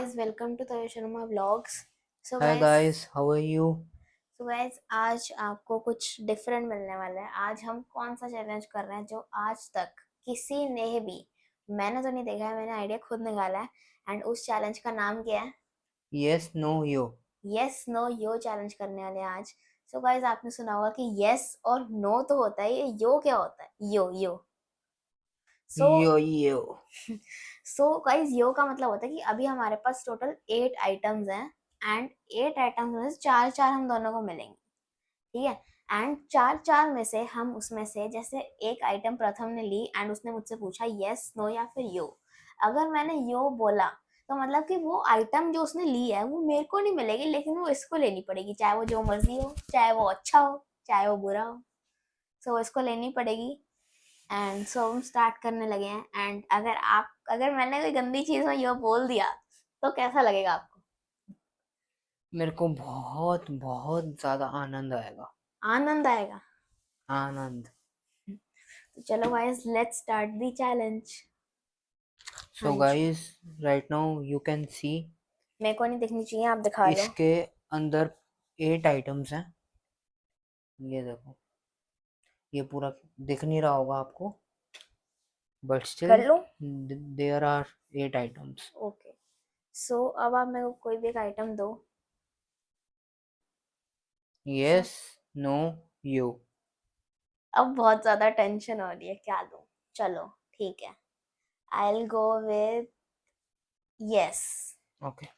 guys, welcome to Taya Sharma Vlogs. So Hi guys, guys, how are you? आज आपको कुछ different मिलने वाला है। आज हम कौन सा चैलेंज कर रहे हैं जो आज तक किसी ने भी, मैंने तो नहीं देखा है, मैंने आइडिया खुद निकाला है। एंड उस चैलेंज का नाम क्या है? Yes, no, yo. Yes no yo challenge करने वाले हैं आज। सो गाइज, आपने सुना होगा कि यस और नो तो होता है, ये यो क्या होता है? यो यो। सो Yo. सो गाइज, यो का मतलब होता है कि अभी हमारे पास टोटल 8 आइटम्स हैं एंड 8 आइटम्स में से 4 हम दोनों को मिलेंगे, ठीक है। एंड 4 में से हम उसमें से जैसे एक आइटम प्रथम ने ली एंड उसने मुझसे पूछा यस नो या फिर यो। अगर मैंने यो बोला तो मतलब कि वो आइटम जो उसने ली है वो मेरे को नहीं मिलेगी, लेकिन वो इसको लेनी पड़ेगी, चाहे वो जो मर्जी हो, चाहे वो अच्छा हो चाहे वो बुरा हो। सो इसको लेनी पड़ेगी। एंड सो हम स्टार्ट करने लगे हैं। एंड अगर मैंने कोई गंदी चीज में यो बोल दिया तो कैसा लगेगा आपको? मेरे को बहुत बहुत ज्यादा आनंद आएगा। आनंद आएगा। आनंद। तो चलो guys, let's start the challenge. So guys, right now you can see मेरे को नहीं दिखनी चाहिए, आप दिखा लो। इसके अंदर 8 आइटम्स हैं। ये देखो, ये पूरा दिख नहीं रहा होगा आपको, but still कर लो। there are 8 items. ओके, सो अब आप मेरे को कोई भी एक आइटम दो। Yes, no, yo. अब बहुत ज्यादा टेंशन हो रही है, क्या दूं? चलो ठीक है, आई will go with yes. Okay.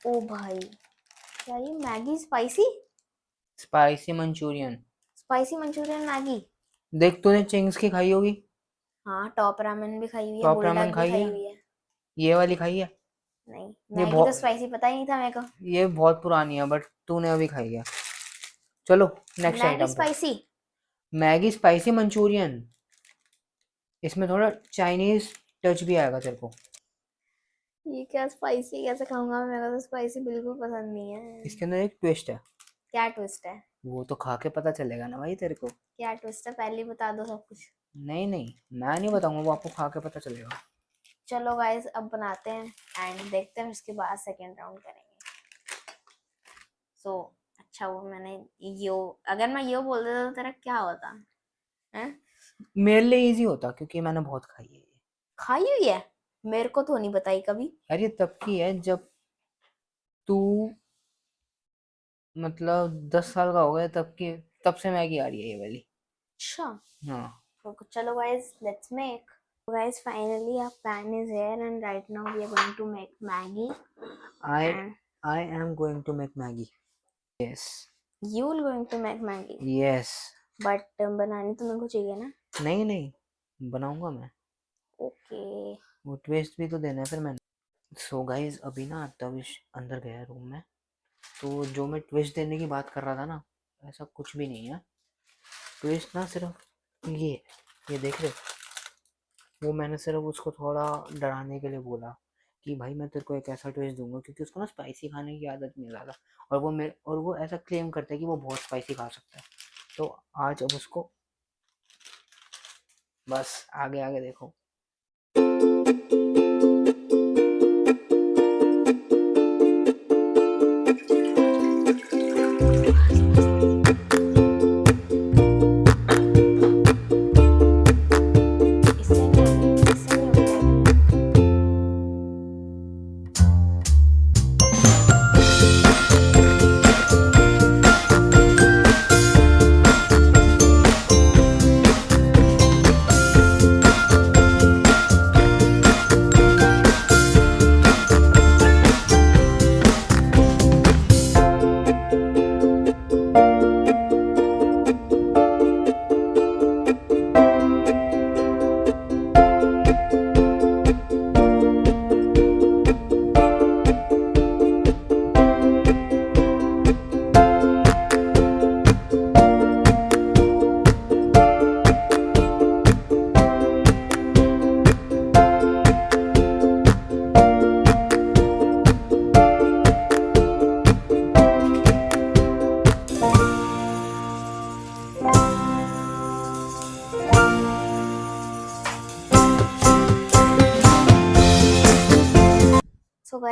ओ भाई, क्या ये Maggi spicy? Spicy Manchurian. Spicy Manchurian Maggi? देख, तूने चिंग्स की खाई होगी। हाँ, टॉप रामेन भी खाई हुई है, टॉप बुलडॉग रामेन भी खाई खाई है, हुई है। ये वाली खाई है। नहीं, ये मैगी तो बहुत स्पाइसी पता ही नहीं था मेरे को। ये बहुत पुरानी है, बट तूने अभी खाई है। चलो नेक्स्ट मैगी आइटम पे। स्पाइसी? Maggi spicy Manchurian. इसमें थोड़ा चाइनीज टच भी आएगा तेरे को। ये क्या स्पाइसी कैसे खाऊंगा? मेरे को तो स्पाइसी बिल्कुल पसंद नहीं है। इसके अंदर एक ट्विस्ट है। क्या ट्विस्ट है? वो तो खा के पता चलेगा ना भाई तेरे को। क्या ट्विस्ट है, पहले ही बता दो सब कुछ। नहीं नहीं, मैं नहीं बताऊंगा, वो आपको खा के पता चलेगा। चलो गाइस, अब बनाते हैं एंड देखते हैं, उसके बाद सेकेंड राउंड करेंगे। सो अच्छा, वो मैंने यो, अगर मैं यो बोल देता तो तेरा क्या होता है? मेरे लिए इजी होता क्योंकि मैंने बहुत खाई है ये। खाई हुई है? मेरे को तो नहीं बताई कभी। अरे तब की है जब तू मतलब 10 साल का हो गया, तब से मैगी आ रही है ये वाली। अच्छा, हाँ। तो चलो guys, let's make. Guys, finally our pan is here and right now we are going to make Maggie. I And I am going to make Maggie. Yes. you will going to make Maggie. Yes. But बनानी तो मेरे को चाहिए ना। नहीं नहीं, बनाऊंगा मैं। ओके। वो ट्विस्ट भी तो देना है फिर मैंने। सो गाइज, अभी ना तविश अंदर गया रूम में, तो जो मैं ट्विस्ट देने की बात कर रहा था ना, ऐसा कुछ भी नहीं है। ट्विस्ट ना सिर्फ ये देख रहे, वो मैंने सिर्फ उसको थोड़ा डराने के लिए बोला कि भाई मैं तेरे को एक ऐसा ट्विस्ट दूंगा, क्योंकि उसको ना स्पाइसी खाने की आदत नहीं ज़्यादा, और वो ऐसा क्लेम करता है कि वो बहुत स्पाइसी खा सकता है। तो आज अब उसको बस आगे आगे देखो।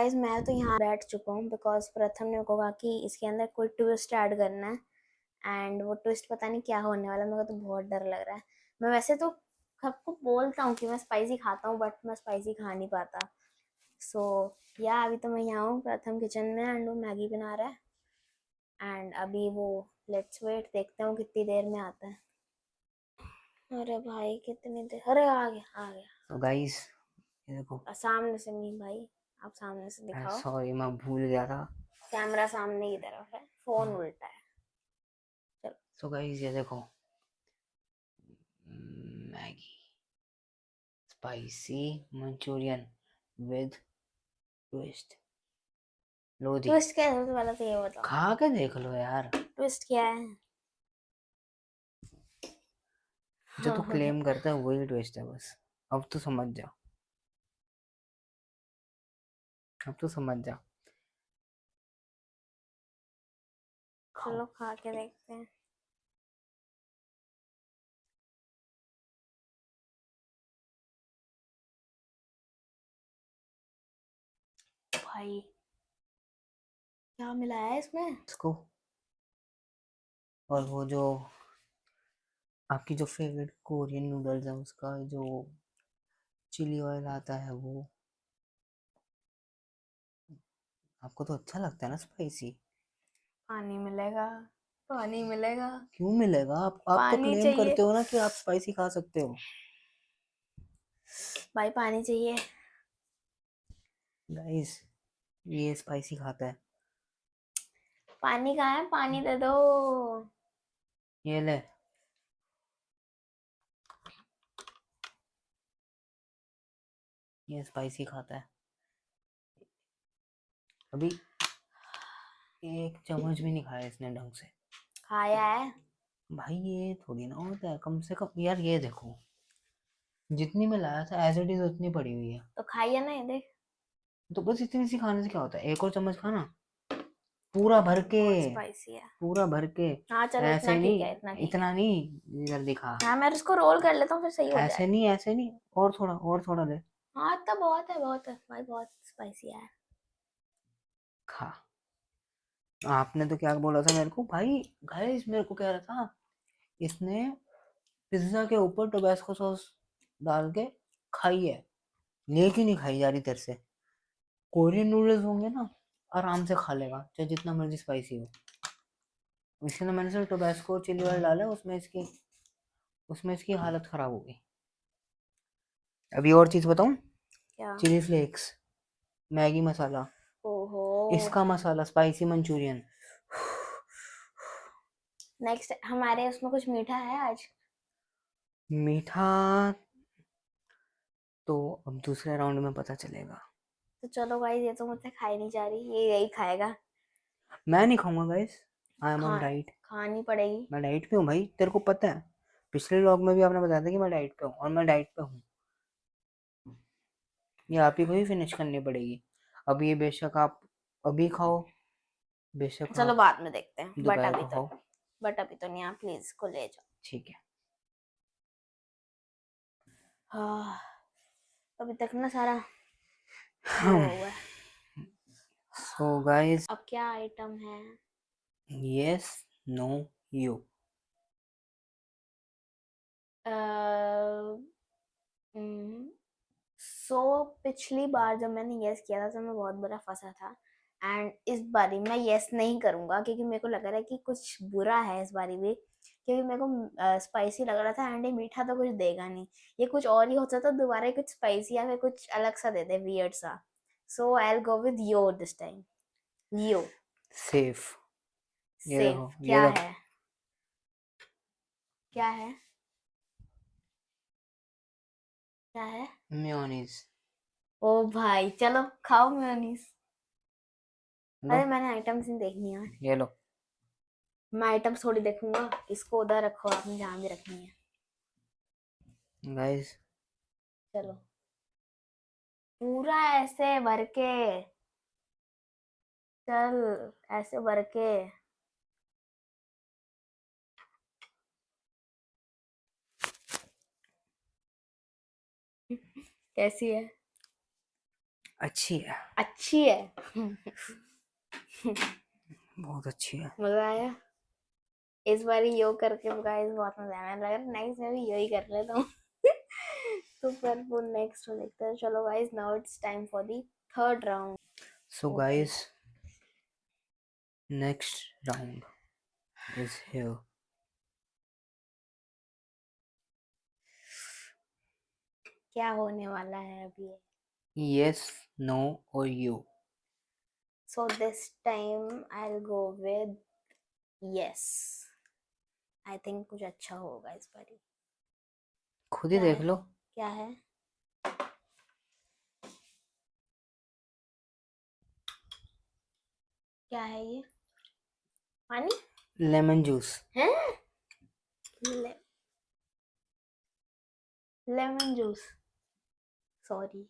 गाइस मैं तो यहाँ बैठ चुका हूँ बिकॉज प्रथम ने मेरे को कहा कि इसके अंदर कोई ट्विस्ट ऐड करना है एंड वो ट्विस्ट पता नहीं क्या होने वाला है, मेरे को तो बहुत डर लग रहा है। मैं वैसे तो सबको बोलता हूँ कि मैं स्पाइसी खाता हूँ बट मैं स्पाइसी खा नहीं पाता। सो या अभी तो मैं यहाँ हूँ प्रथम किचन में एंड वो मैगी बना रहा है एंड अभी वो लेट्स वेट देखते हैं कितनी देर में आता है। अरे भाई कितनी देर, अरे आ गया आ गया। तो गाइस ये देखो, सामने से नहीं भाई, आप सामने से दिखाओ। सॉरी मैं भूल गया था। कैमरा सामने की तरफ है, फोन उल्टा है। चलो सो गाइस ये देखो, Maggi spicy manchurian with twist. लो जी, ट्विस्ट क्या है सबसे पहले तो ये बताओ, खा के देख लो यार। ट्विस्ट क्या है? जो तू क्लेम करता है वही ट्विस्ट है बस। अब तो समझ जा, अब तो समझ जा। खाओ। चलो खा के देखते हैं। भाई क्या मिलाया है इसमें? इसको, और वो जो आपकी जो फेवरेट कोरियन नूडल्स है उसका जो चिली ऑयल आता है वो। आपको तो अच्छा लगता है ना स्पाइसी। पानी मिलेगा, पानी मिलेगा, क्यों मिलेगा? आप तो पानी क्लेम चाहिए करते हो ना कि आप स्पाइसी खा सकते हो। भाई, पानी चाहिए। गाइस ये स्पाइसी खाता है। पानी कहाँ है, पानी दे दो। ये ले, ये स्पाइसी खाता है। अभी एक चम्मच भी नहीं खाया इसने ढंग से। खाया है। भाई ये थोड़ी ना होता है, कम से कम यार। ये देखो, जितनी मैं लाया था एज इट इज उतनी पड़ी हुई है। तो खाइए ना, ये देख। तो बस इतनी सी खाने से क्या होता है? एक और चम्मच खाना, पूरा भर के, बहुत स्पाइसी है। पूरा भर के। हाँ चलो इतना ऐसे ठीक है, नहीं, इतना ठीक है। इतना नहीं, जल्दी खा। हाँ मैं इसको रोल कर लेता हूँ फिर सही हो ऐसे जाएगा। नहीं, ऐसे नहीं, और थोड़ा दे। हाँ तो बहुत है भाई, बहुत स्पाइसी है। खा। आपने तो क्या बोला था मेरे को भाई? गाइस मेरे को कह रहा था इसने पिज्जा के ऊपर टोबैस्को सॉस डाल के खाई है, लेकिन नहीं खाई जा रही तेरे से। कोरियन नूडल्स होंगे ना, आराम से खा लेगा चाहे जितना मर्जी स्पाइसी हो। इसलिए मैंने सिर्फ टोबैस्को चिली ऑयल डाला, उसमें इसकी हालत खराब हो गई। अभी और चीज बताऊं? क्या? चिली फ्लेक्स, मैगी मसाला, ओहो। इसका मसाला, स्पाइसी मंचूरियन। नेक्स्ट हमारे उसमें कुछ मीठा है आज? मीठा तो अब दूसरे राउंड में पता चलेगा। तो चलो भाई, ये तो मुझसे खाई नहीं जा रही, ये यही खाएगा। मैं नहीं खाऊंगा गाइस, आई एम खा ऑन डाइट। खानी पड़ेगी। मैं डाइट पे हूँ भाई, तेरे को पता है। पिछले व्लॉग में भी आपने बताया था कि मैं डाइट पे हूँ, और मैं डाइट पे हूँ। ये आप ही को ही फिनिश करनी पड़ेगी। अब ये बेशक आप अभी खाओ, बेशक चलो आप बाद में देखते हैं, बट दोपहर अभी को तो खाओ। नहीं। बट अभी तो नहीं, आप प्लीज इसको ले जाओ। ठीक है। हाँ, अभी तक ना सारा वो हुआ है। सो गाइस, अब क्या आइटम है? Yes, no, you. सो पिछली बार जब मैंने यस किया था तो मैं बहुत बड़ा फंसा था एंड इस बारी मैं यस नहीं करूंगा क्योंकि मेरे को लग रहा है कि कुछ बुरा है इस बारी भी, क्योंकि मेरे को स्पाइसी लग रहा था एंड ये मीठा तो कुछ देगा नहीं। ये कुछ और ही होता तो दोबारा कुछ स्पाइसी या फिर कुछ अलग सा दे दे, वियर्ड सा। So I will go with yo this time. Yo. Safe. ये सेफ देखो, ये क्या देखो। है? क्या है? क्या है? मेयोनीज। ओ भाई चलो खाओ मेयोनीज। लो, अरे मैंने आइटम्स नहीं देखनी है। ये लो। मैं आइटम्स थोड़ी देखूंगा, इसको उधर रखो, आपने जहाँ भी रखनी है। गाइस चलो पूरा ऐसे भर के, चल ऐसे भर के। कैसी है? अच्छी है, अच्छी है। बहुत अच्छी है। मजा आया इस बार यो करके, गाइस बहुत मजा आया। लग रहा नेक्स्ट में भी यही कर लेता हूँ। तो फिर वो नेक्स्ट में देखते हैं। चलो guys, now it's time for the third round. So guys, next round is here. क्या होने वाला है अभी? यस, नो और you. So this time I will go with yes. I think कुछ अच्छा होगा इस बार। खुद ही क्या देख है? लो। क्या है? क्या है ये? पानी लेमन जूस। है? ले, lemon juice. Sorry.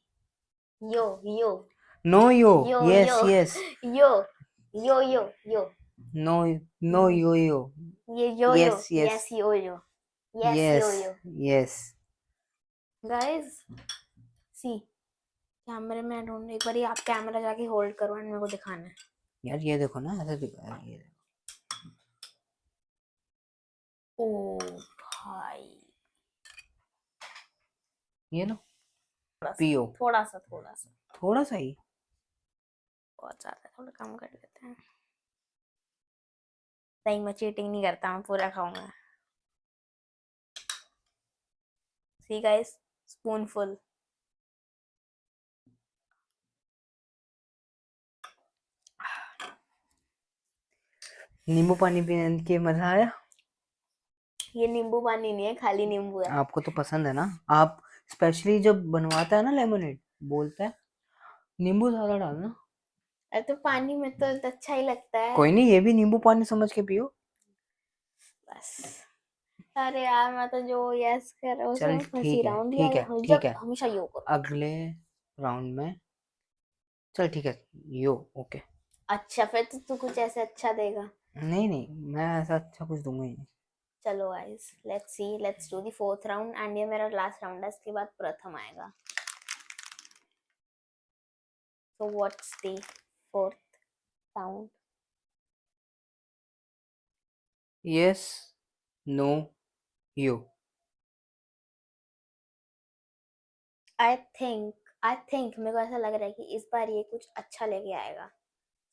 Yo yo no yo. Yo yes yo yes. Yo yo yo yo no, no yo yo. ये yo yo yes yes yes yo yo yes yo yes yo. Yes. Guys see, कैमरे में ढूंढ, एक बार आप camera जाके hold करो and मेरे को दिखाना है। यार ये देखो ना, ऐसे दिखा ये देखो। ओ भाई, ये लो, थोड़ा पियो। सा थोड़ा सा थोड़ा सा, थोड़ा सा ही। बहुत ज्यादा, थोड़ा कम कर लेते हैं। नहीं, मैं चीटिंग नहीं करता, मैं पूरा खाऊंगा। See guys, spoon full. नींबू पानी पीने के मजा आया। ये नींबू पानी नहीं है, खाली नींबू है। आपको तो पसंद है ना। आप स्पेशली जब बनवाता है ना लेमनेड, बोलता है नींबू ज्यादा डालना। अरे तो पानी में तो अच्छा ही लगता है। कोई नहीं, ये भी नींबू पानी समझ के पियो। बस। अरे यार, मैं तो जो यस कर रहा हूँ चल उसमें फंसी ठीक रहा है, हूँ ठीक यार। है, ठीक जब है। हमेशा यो करो। अगले राउंड में, चल ठीक है, यो ओके। अच्छा, फिर तो तू कुछ ऐसे अच्छा देगा। नहीं नहीं, मैं ऐसा अच्छा कुछ दूंगा ही नहीं। चलो guys, let's see, let's do the fourth round and ये मेरा लास्ट राउंड है, इसके बाद प्रथम आएगा। So what's the fourth round? Yes, no, you. I think मेरे को ऐसा लग रहा है कि इस बार ये कुछ अच्छा लेके आएगा।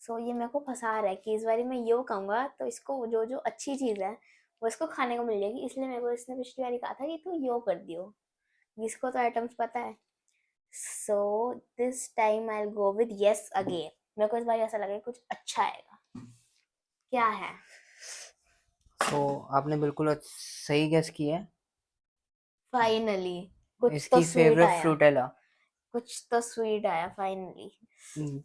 सो ये मेरे को फंसा रहा है कि इस बार मैं यो कहूंगा तो इसको जो जो अच्छी चीज है वो इसको खाने को मिल जाएगी, इसलिए मेरे को इसने पिछली बार कहा था कि तू यो कर दियो। जिसको तो आइटम्स पता है। So this time I will go with yes again. मेरे को इस बार ऐसा लगा कि कुछ अच्छा आएगा। क्या है? तो आपने बिल्कुल सही गेस किया है। फाइनली कुछ तो इसकी स्वीट फेवरेट आया। फ्रूटेला। कुछ तो स्वीट आया फाइनली।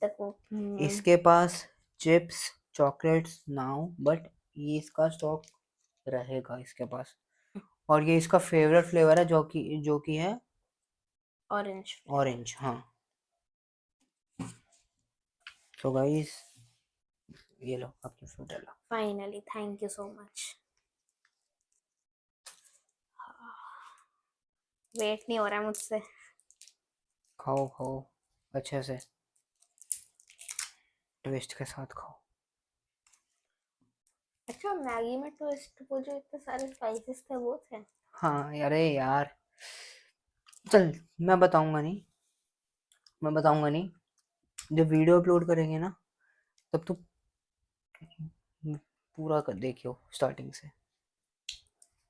तक वो इसके पास चिप्स, चॉकलेट्स नाउ, बट ये इसका स्टॉक रहेगा इसके पास। और ये इसका फेवरेट फ्लेवर है, जो कि है ऑरेंज। ऑरेंज। हाँ। तो गाइस, ये लो आपकी Fruittella. Finally, thank you so much. Wait नहीं हो रहा है मुझसे। खाओ खाओ, अच्छे से ट्विस्ट के साथ खाओ। अच्छा, मैगी में ट्विस्ट, वो जो इतने सारे स्पाइसेस थे वो थे? हाँ अरे यार, चल, मैं बताऊंगा नहीं, मैं बताऊंगा नहीं। जब वीडियो अपलोड करेंगे ना, तब तो पूरा कर देखियो स्टार्टिंग से।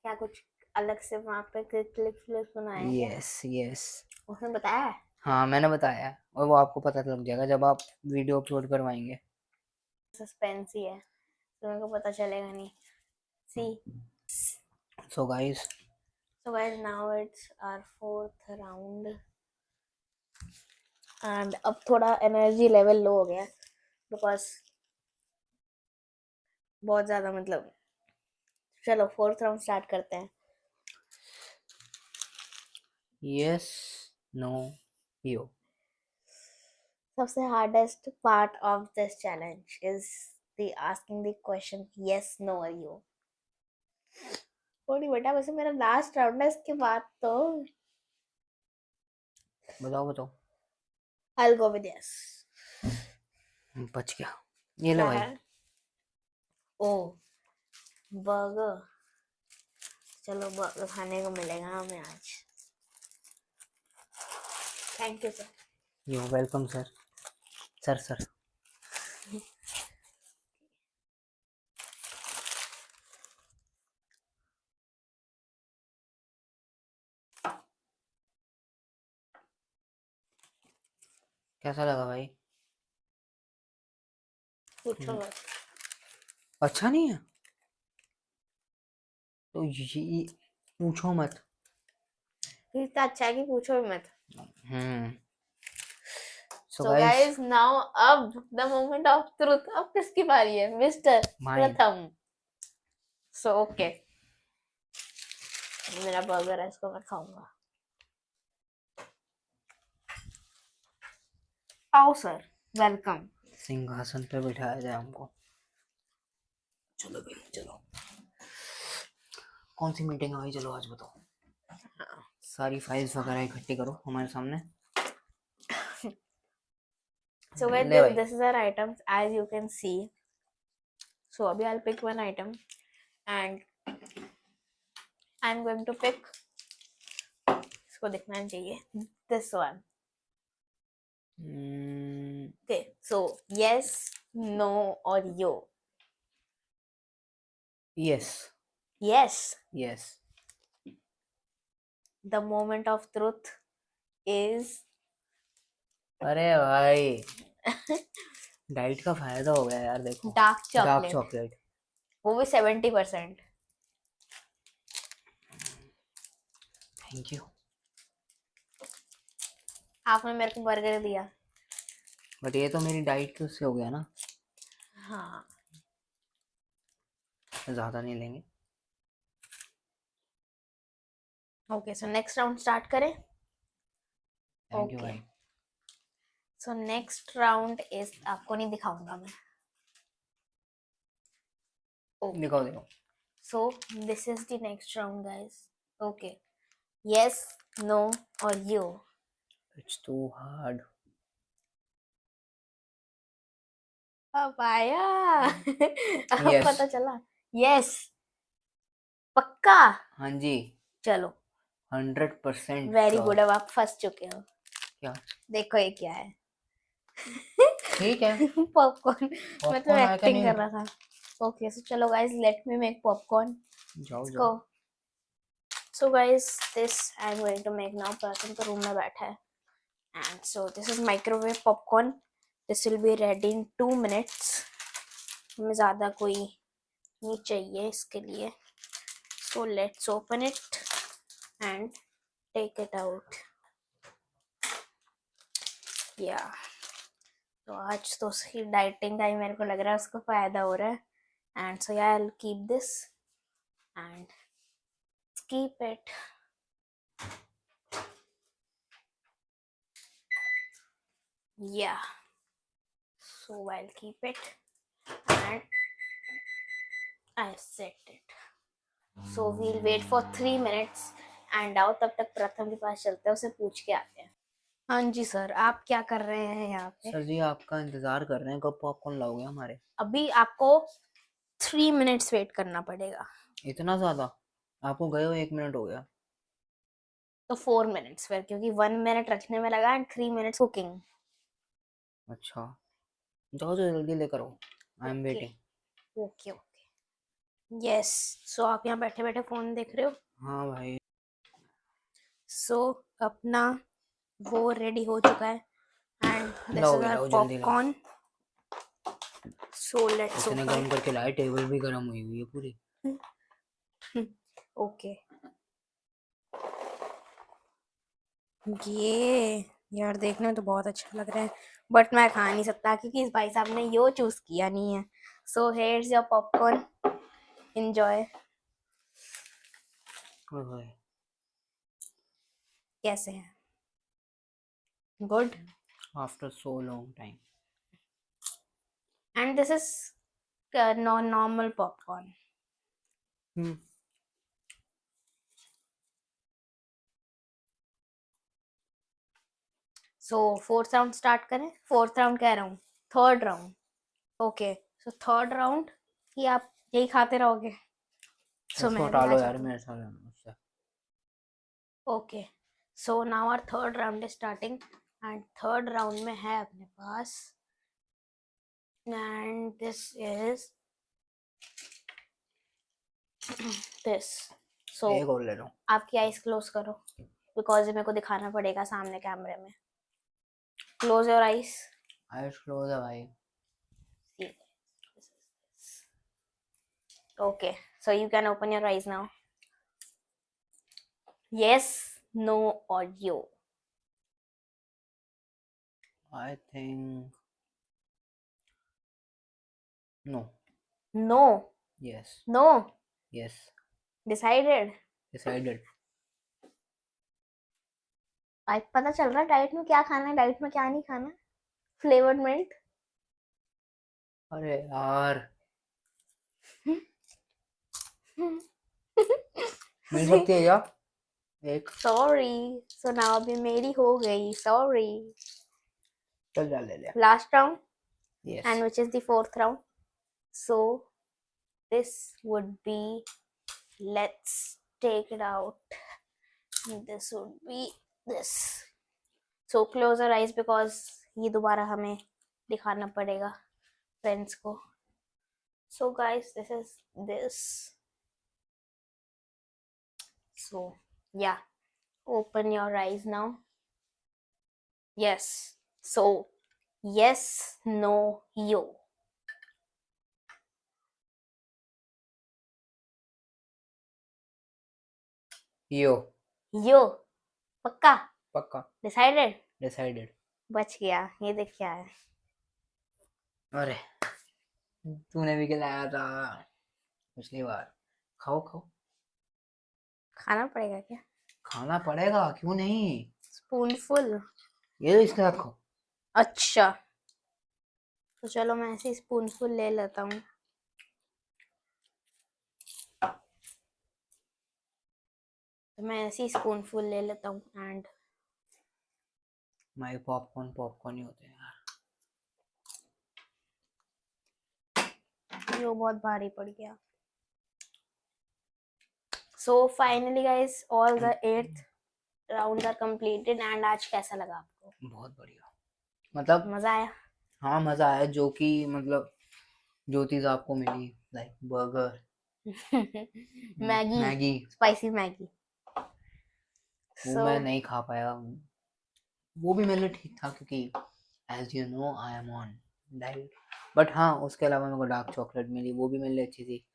क्या कुछ अलग से वहां पे क्लिप्स व्लिप्स बनाए हैं क्या? Yes yes. उसने बताया है? हाँ मैंने बताया है, और वो आपको पता लग जाएगा जब आप वीडियो अपलोड करवाएंगे। सस्पेंस ही है, तो मेरे को पता चलेगा नहीं। See, so guys, so guys, now it's our fourth round and अब थोड़ा एनर्जी लेवल लो हो गया है बिकॉज बहुत ज्यादा, मतलब चलो फोर्थ राउंड स्टार्ट करते हैं। Yes, no, yo. सबसे hardest part of this challenge is the asking the question yes no और यू। थोड़ी बेटा, वैसे मेरा लास्ट राउंड है, इसके बाद तो बताओ बताओ। I'll go with yes. बच गया। ये ले क्या भाई। है? ओ, बर्गर। चलो बर्गर खाने को मिलेगा हमें आज। Thank you sir. You welcome sir. Sir sir. कैसा लगा भाई? पूछो मत। अच्छा नहीं है तो ये पूछो मत। इतना अच्छा है कि पूछो भी मत। हम्म। सो So गाइस, guys, now अब the moment of truth। अब किसकी बारी है? Mister mine. प्रथम। So okay, मेरा बर्गर है, इसको मैं खाऊंगा। आओ सर, वेलकम। सिंहासन पे बिठाया जाए हमको। चलो भाई चलो। कौन सी मीटिंग है भाई? चलो आज बताओ। सारी फाइल्स वगैरह इकट्ठी करो हमारे सामने। So guys, ले भाई। this is our items as you can see. So अभी I'll pick one item and I'm going to pick, इसको दिखना नहीं चाहिए, this one. Okay, so yes, no or yo. Yes Yes, yes. the moment of truth is अरे भाई diet का फायदा हो गया यार, देखो। Dark dark chocolate, chocolate. वो भी 70%। Thank you. आपने मेरे को बर्गर दिया। बट ये तो मेरी डाइट के उससे हो गया ना। हाँ। ज़्यादा नहीं लेंगे। Okay, so next round start करें। थैंक यू ओके, भाई। सो नेक्स्ट राउंड इज, आपको नहीं दिखाऊंगा मैं। दिखाओ दिखाओ। So this is the next round, guys. Okay, yes, no or you. It's too hard. अब आया। अब यस। पता चला। yes, पक्का। हाँ जी। चलो 100% वेरी श्योर। गुड, अब आप फंस चुके हो। क्या? देखो ये क्या है। ठीक है। पॉपकॉर्न। मैं तो पॉपकॉर्न आया क्या एक्टिंग नहीं? कर रहा था। ओके, सो चलो guys, let me make popcorn. जाओ Let's जाओ। go. So guys, this I'm going to make now। प्रथम तो रूम में बैठा है। And so this is microwave popcorn. This will be ready in 2 minutes। हमें ज़्यादा कोई नहीं चाहिए इसके लिए। So let's open it and take it out। Yeah, तो आज तो उसकी डाइटिंग का ही मेरे को लग रहा है उसको फ़ायदा हो रहा है। And so yeah, I'll keep this and keep it। Yeah, so I'll keep it and I set it। So we'll wait for 3 minutes and आओ तब तक प्रथम के पास चलते हैं, उसे पूछ के आते हैं। हाँ जी सर, आप क्या कर रहे हैं यहाँ पे? सर जी आपका इंतजार कर रहे हैं, कब पॉपकॉर्न लाओगे हमारे? अभी आपको 3 मिनट्स वेट करना पड़ेगा। इतना ज़्यादा? आपको गए हो 1 मिनट हो गया। तो 4 मिनट्स फिर, क्योंकि 1 मिनट रखने में लगा एंड 3 मिनट्स कुकिंग। अच्छा जाओ जाओ जल्दी लेकर आओ। I am okay waiting. Okay okay. Yes, so आप यहाँ बैठे बैठे फोन देख रहे हो? हाँ भाई। सो अपना वो रेडी हो चुका है एंड दिस लाओ इज भी आवर लाओ जल्दी लाओ। पॉपकॉर्न। सो लेट्स इतने ओपन गर्म करके लाए, टेबल भी गर्म हुई हुई है पूरी। ओके। ये यार देखने में तो बहुत अच्छा लग रहा है, बट मैं खा नहीं सकता क्योंकि इस भाई साहब ने यो चूज किया नहीं है। So here's your popcorn, enjoy. ओए कैसे हैं? Good. After so long time. And this is normal popcorn. So fourth round start करें? फोर्थ राउंड कह रहा हूँ, third round. Okay, so third round ही आप यही खाते रहोगे? सो इसको मैं हटा भी आ लो यार जाता हूँ। मेरे साथ उससे। Okay, so now our third round is starting and third round में है अपने पास, एंड दिस इज दिस। सो एक और ले लो। आपकी आईज क्लोज करो बिकॉज मेरे को दिखाना पड़ेगा सामने कैमरे में। Close your eyes. Eyes close है भाई। Okay, so you can open your eyes now. Yes, no, or yo. I think no. No, yes no. Yes Decided. Decided. आज पता चल रहा है डाइट में क्या खाना है, डाइट में क्या नहीं खाना। Flavoured milk. अरे यार मिल सकती है क्या एक? सॉरी, सो नाउ अभी मेरी हो गई, सॉरी। चल जा ले ले। Last round yes and which is the fourth round. So this would be, let's take it out. This would be this. So close your eyes because ये दोबारा हमें दिखाना पड़ेगा फ्रेंड्स को. So guys, this is this. So yeah, open your eyes now. Yes. So yes, no, yo. Yo. Yo. पक्का? पक्का Decided? Decided. बच गया. ये देख क्या है. अरे तूने भी खिलाया था पिछली बार। खाओ खाओ। खाना पड़ेगा क्या? खाना पड़ेगा क्यों नहीं। स्पूनफुल. ये लो इसके साथ खाओ। अच्छा, तो चलो मैं ऐसे स्पूनफुल ले लेता हूँ. तो मैं ऐसे स्पूनफुल ले लेता हूँ एंड माई पॉपकॉर्न पॉपकॉर्न ही होते हैं यार। ये बहुत भारी पड़ गया. So finally guys, all the 8th rounds are completed and आज कैसा लगा आपको? बहुत बढ़िया। मतलब मजा आया? हाँ मजा आया, जो कि मतलब जो चीज आपको मिली like burger Maggi, Maggi spicy Maggi. वो मैं नहीं खा पाया। वो भी मेरे लिए ठीक था क्योंकि as you know I am on diet. But हाँ उसके अलावा मेरे को डार्क चॉकलेट मिली, वो भी मेरे लिए अच्छी थी।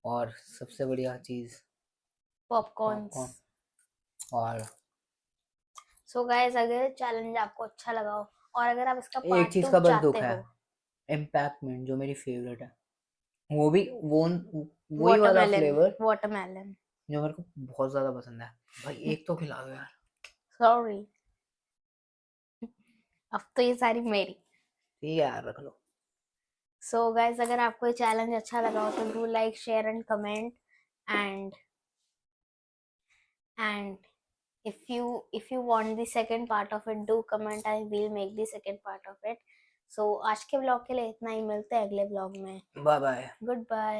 और सबसे बढ़िया चीज़ पॉपकॉर्न. पॉपकॉर्न। और सो गाइस, अगर चैलेंज आपको अच्छा लगा हो और अगर आप इसका एक पार्ट चीज़ 2 का बस दुख चाहते है, हो, इम्पैक्टमेंट जो मेरी फेवरेट है, वो भी वही वाला वाटरमेलन. Flavour watermelon. जो मेरे को बहुत ज़्यादा पसंद है। भाई एक तो खिला दो यार। सॉरी, अब तो ये सारी मेरी. ठीक है यार रख लो। सो गाइस, अगर आपको ये चैलेंज अच्छा लगा हो तो do like, share and comment. And if you want the second part of it, do comment. I will make the second part of it. So आज के ब्लॉग के लिए इतना ही. मिलते हैं अगले ब्लॉग में. Bye bye. Good bye.